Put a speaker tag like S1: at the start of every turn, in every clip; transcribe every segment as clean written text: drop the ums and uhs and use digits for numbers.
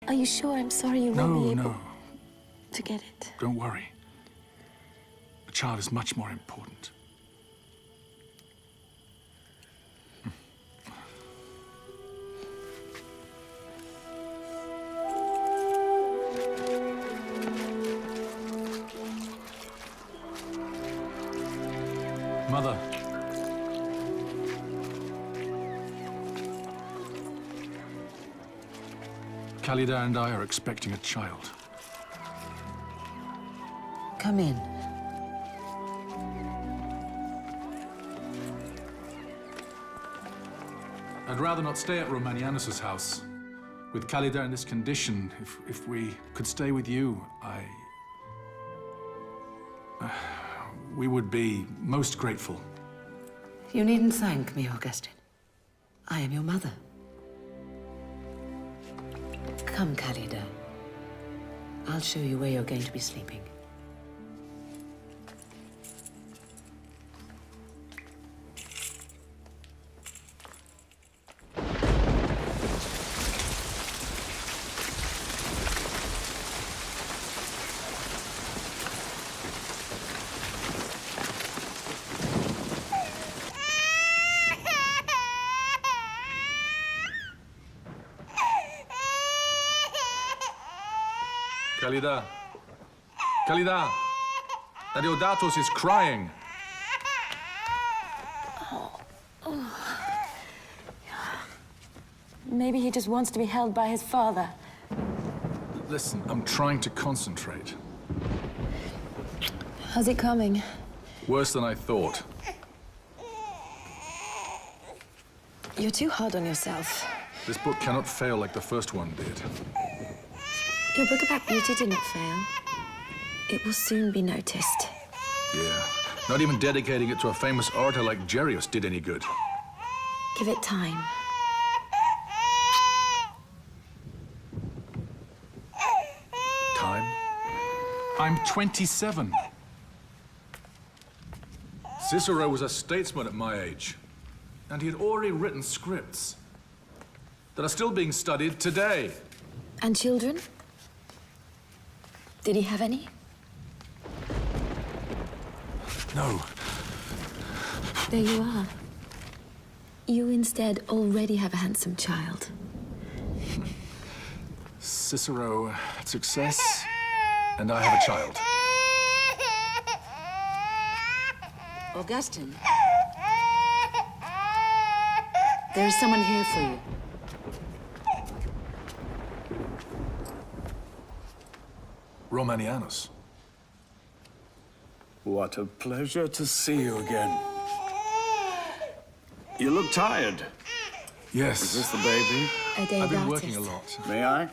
S1: Are you sure? I'm sorry you won't be able to get it.
S2: Don't worry. The child is much more important. Mother. Khalida and I are expecting a child.
S3: Come in.
S2: I'd rather not stay at Romanianus's house. With Khalida in this condition, if we could stay with you, we would be most grateful.
S3: You needn't thank me, Augustine. I am your mother. Come, Khalida. I'll show you where you're going to be sleeping.
S2: Khalida. Khalida. Adeodatos is crying.
S1: Maybe he just wants to be held by his father.
S2: Listen, I'm trying to concentrate.
S1: How's it coming?
S2: Worse than I thought.
S1: You're too hard on yourself.
S2: This book cannot fail like the first one did.
S1: Your book about beauty didn't fail. It will soon be noticed.
S2: Yeah. Not even dedicating it to a famous orator like Gerius did any good.
S1: Give it time.
S2: Time? I'm 27. Cicero was a statesman at my age, and he had already written scripts that are still being studied today.
S1: And children? Did he have any?
S2: No.
S1: There you are. You instead already have a handsome child.
S2: Cicero had success, and I have a child.
S3: Augustine. There is someone here for you.
S2: Romanianus.
S4: What a pleasure to see you again. You look tired.
S2: Yes.
S4: Is this the baby?
S2: I've been working a lot.
S4: May I?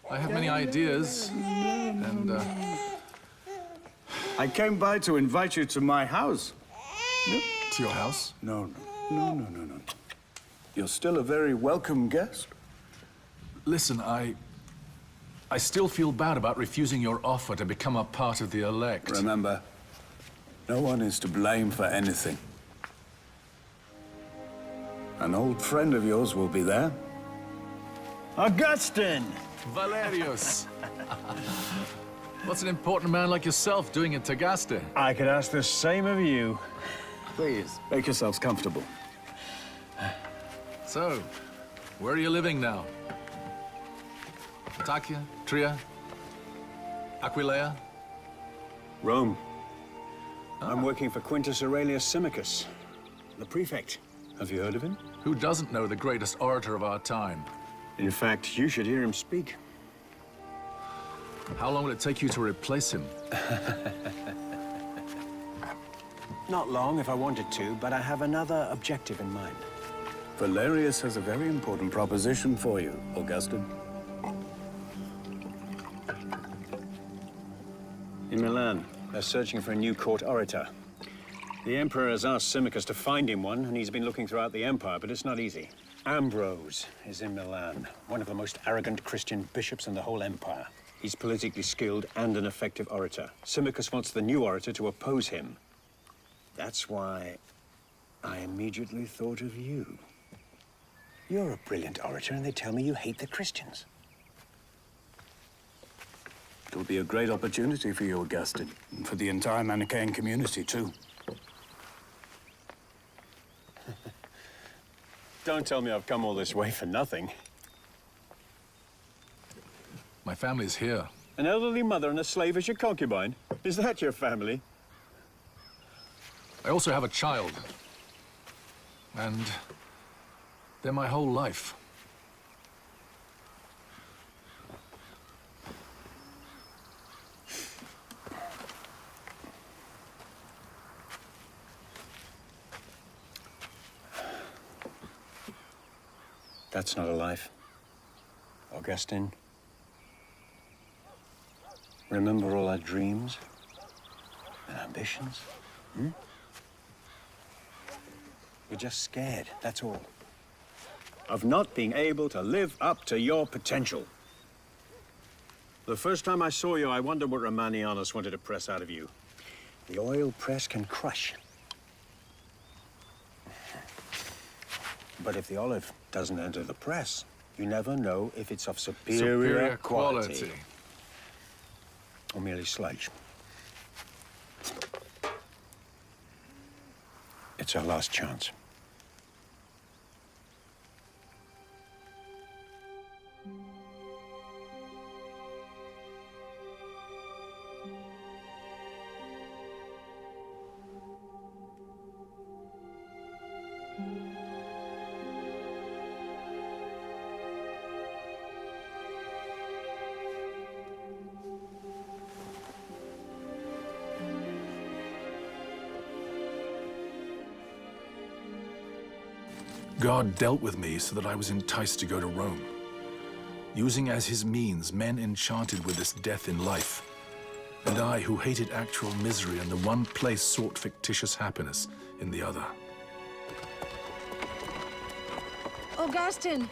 S2: I have many ideas, and
S4: I came by to invite you to my house.
S2: to your house?
S4: No. You're still a very welcome guest.
S2: Listen, I still feel bad about refusing your offer to become a part of the elect.
S4: Remember, no one is to blame for anything. An old friend of yours will be there.
S5: Augustine!
S2: Valerius! What's an important man like yourself doing in Tagaste?
S5: I could ask the same of you.
S4: Please, make yourselves comfortable.
S2: So, where are you living now? Latakia? Tria? Aquileia?
S5: Rome. I'm working for Quintus Aurelius Symmachus, the prefect. Have you heard of him?
S2: Who doesn't know the greatest orator of our time?
S5: In fact, you should hear him speak.
S2: How long will it take you to replace him?
S5: Not long if I wanted to, but I have another objective in mind.
S4: Valerius has a very important proposition for you, Augustine.
S5: In Milan, they're searching for a new court orator. The emperor has asked Symmachus to find him one, and he's been looking throughout the empire, but it's not easy. Ambrose is in Milan, one of the most arrogant Christian bishops in the whole empire. He's politically skilled and an effective orator. Symmachus wants the new orator to oppose him. That's why I immediately thought of you. You're a brilliant orator, and they tell me you hate the Christians.
S4: It'll be a great opportunity for you, Augustine, and for the entire Manichaean community, too.
S5: Don't tell me I've come all this way for nothing.
S2: My family's here.
S5: An elderly mother and a slave as your concubine? Is that your family?
S2: I also have a child. And they're my whole life.
S5: That's not a life. Augustine. Remember all our dreams and ambitions? You're just scared, that's all. Of not being able to live up to your potential. The first time I saw you, I wondered what Romanianus wanted to press out of you. The oil press can crush. But if the olive doesn't enter the press, you never know if it's of superior quality. Or merely sludge. It's our last chance.
S2: God dealt with me so that I was enticed to go to Rome, using as his means men enchanted with this death in life, and I, who hated actual misery in the one place, sought fictitious happiness in the other.
S6: Augustine!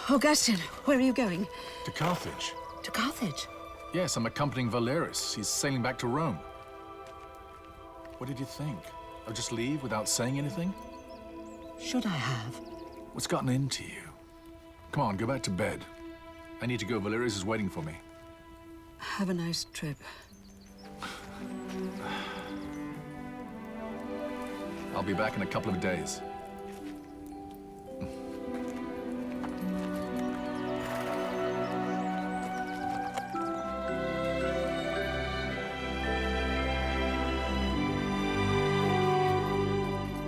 S6: Augustine, where are you going?
S2: To Carthage.
S6: To Carthage?
S2: Yes, I'm accompanying Valerius. He's sailing back to Rome. What did you think? I'll just leave without saying anything?
S6: Should I have?
S2: What's gotten into you? Come on, go back to bed. I need to go. Valerius is waiting for me.
S6: Have a nice trip.
S2: I'll be back in a couple of days.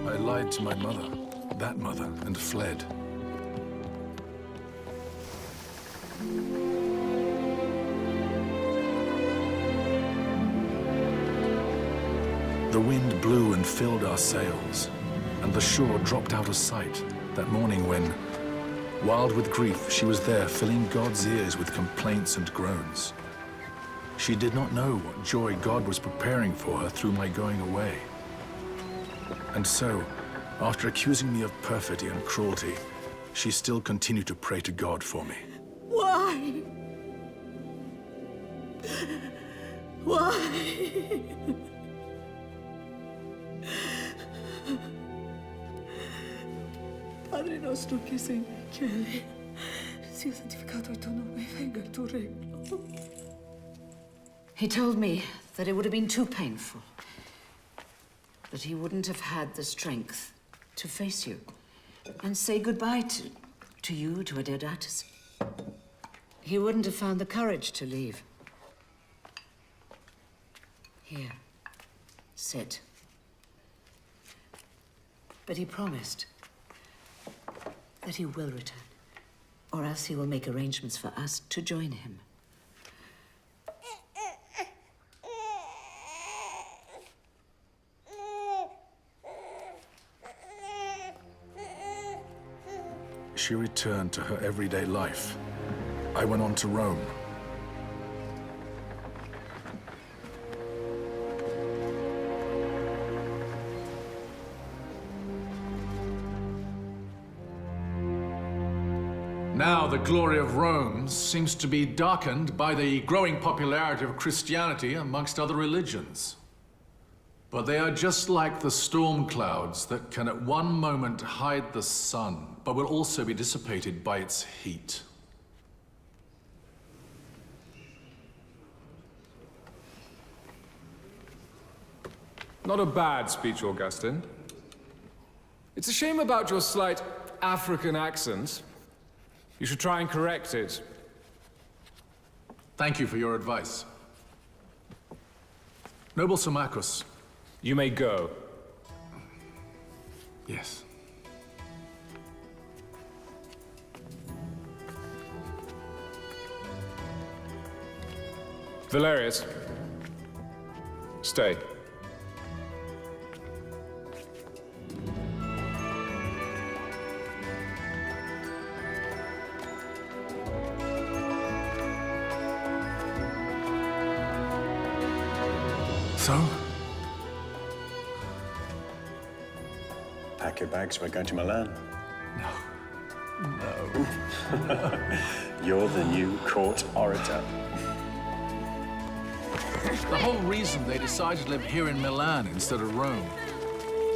S2: I lied to my mother, that mother, and fled. The wind blew and filled our sails, and the shore dropped out of sight that morning when, wild with grief, she was there filling God's ears with complaints and groans. She did not know what joy God was preparing for her through my going away. And so, after accusing me of perfidy and cruelty, she still continued to pray to God for me.
S6: Why? Why? Padre nostro che sei nei cieli, sia santificato il tuo nome, venga il tuo regno. He told me that it would have been too painful, that he wouldn't have had the strength to face you and say goodbye to you, to Adeodatus. He wouldn't have found the courage to leave. Here, sit. But he promised that he will return, or else he will make arrangements for us to join him.
S2: She returned to her everyday life. I went on to Rome. Now the glory of Rome seems to be darkened by the growing popularity of Christianity amongst other religions. But they are just like the storm clouds that can at one moment hide the sun, but will also be dissipated by its heat.
S7: Not a bad speech, Augustine. It's a shame about your slight African accent. You should try and correct it.
S2: Thank you for your advice. Noble Sir Marcus.
S7: You may go.
S2: Yes.
S7: Valerius. Stay.
S2: So?
S5: Pack your bags, we're going to Milan.
S2: No.
S5: You're the new court orator.
S2: The whole reason they decided to live here in Milan instead of Rome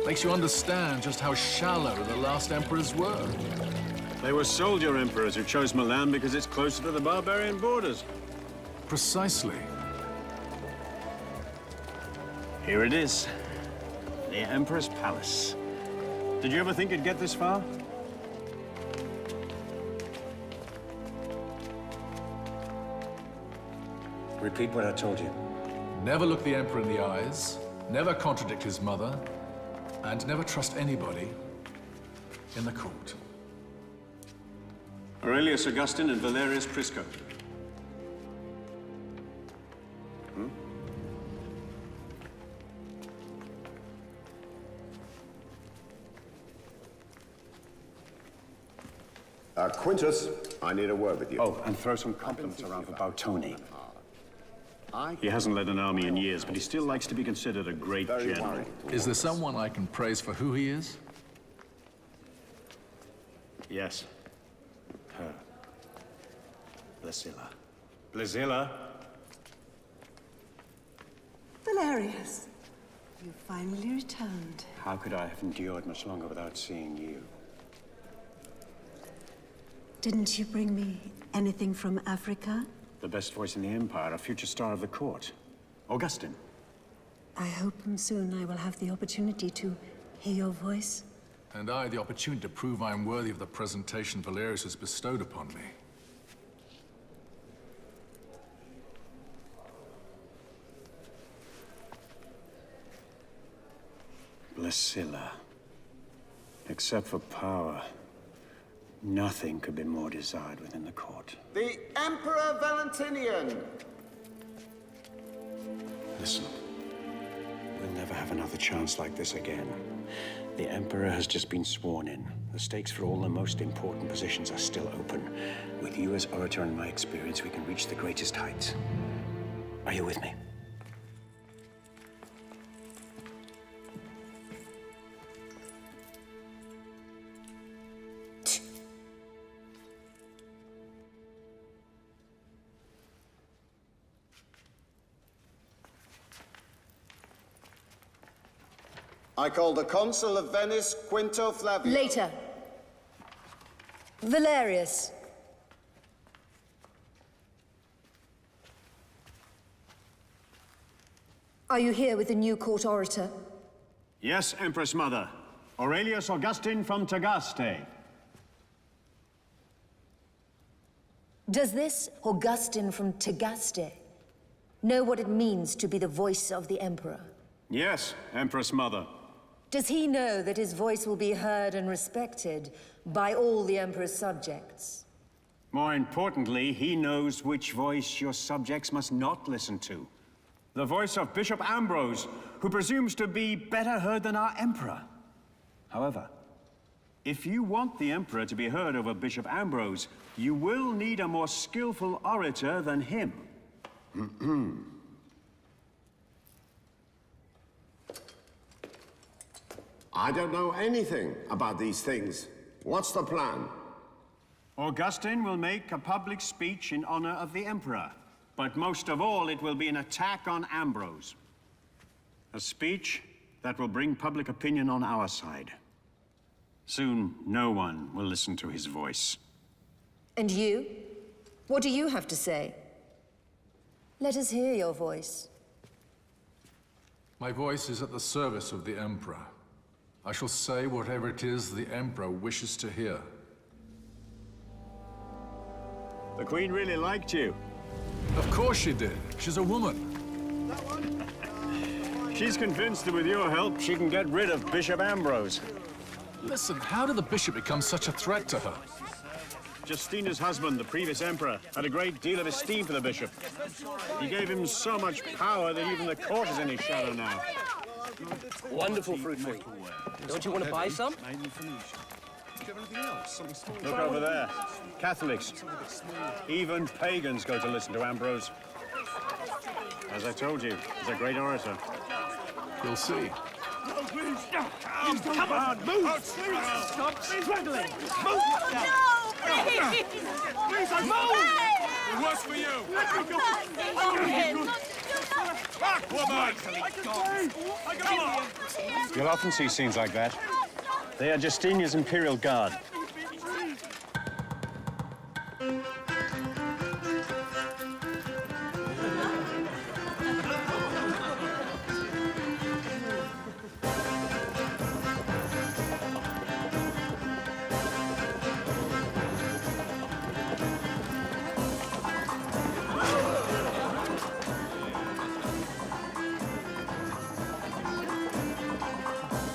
S2: makes you understand just how shallow the last emperors were.
S5: They were soldier emperors who chose Milan because it's closer to the barbarian borders.
S2: Precisely.
S5: Here it is. The Emperor's Palace. Did you ever think it'd get this far? Repeat what I told you.
S2: Never look the emperor in the eyes, never contradict his mother, and never trust anybody in the court.
S5: Aurelius Augustine and Valerius Prisco.
S8: Quintus, I need a word with you.
S5: Oh, and throw some compliments around for Bautoni. He hasn't led an army in years, but he still likes to be considered a great general.
S2: Is there someone I can praise for who he is?
S5: Yes. Her. Blasilla. Blasilla?
S6: Valerius, you finally returned.
S5: How could I have endured much longer without seeing you?
S6: Didn't you bring me anything from Africa?
S5: The best voice in the Empire, a future star of the court. Augustine.
S6: I hope soon I will have the opportunity to hear your voice.
S2: And I the opportunity to prove I am worthy of the presentation Valerius has bestowed upon me.
S5: Blasilla. Except for power, nothing could be more desired within the court.
S8: The Emperor Valentinian!
S5: Listen, we'll never have another chance like this again. The Emperor has just been sworn in. The stakes for all the most important positions are still open. With you as orator and my experience, we can reach the greatest heights. Are you with me?
S8: I call the Consul of Venice, Quinto Flavius.
S9: Later. Valerius. Are you here with the new court orator?
S5: Yes, Empress Mother. Aurelius Augustine from Tagaste.
S9: Does this Augustine from Tagaste know what it means to be the voice of the Emperor?
S5: Yes, Empress Mother.
S9: Does he know that his voice will be heard and respected by all the Emperor's subjects?
S5: More importantly, he knows which voice your subjects must not listen to. The voice of Bishop Ambrose, who presumes to be better heard than our Emperor. However, if you want the Emperor to be heard over Bishop Ambrose, you will need a more skillful orator than him.
S8: I don't know anything about these things. What's the plan?
S5: Augustine will make a public speech in honor of the Emperor, but most of all, it will be an attack on Ambrose. A speech that will bring public opinion on our side. Soon, no one will listen to his voice.
S9: And you? What do you have to say? Let us hear your voice.
S2: My voice is at the service of the Emperor. I shall say whatever it is the Emperor wishes to hear.
S5: The Queen really liked you.
S2: Of course she did. She's a woman.
S5: She's convinced that with your help, she can get rid of Bishop Ambrose.
S2: Listen, how did the bishop become such a threat to her?
S5: Justina's husband, the previous emperor, had a great deal of esteem for the bishop. He gave him so much power that even the court is in his shadow now.
S10: Wonderful fruit tree. Don't you want to buy some?
S5: Look over there. Catholics. Even pagans go to listen to Ambrose. As I told you, he's a great orator.
S2: We'll see.
S10: Come on, move! Stop struggling! Move! Please, move!
S7: It was for you!
S10: Back, woman!
S5: You'll often see scenes like that. They are Justinia's Imperial Guard.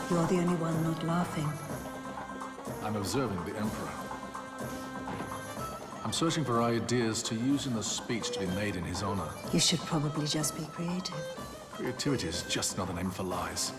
S6: You're the only one not laughing.
S2: I'm observing the Emperor. I'm searching for ideas to use in the speech to be made in his honor.
S6: You should probably just be creative.
S2: Creativity is just another name for lies.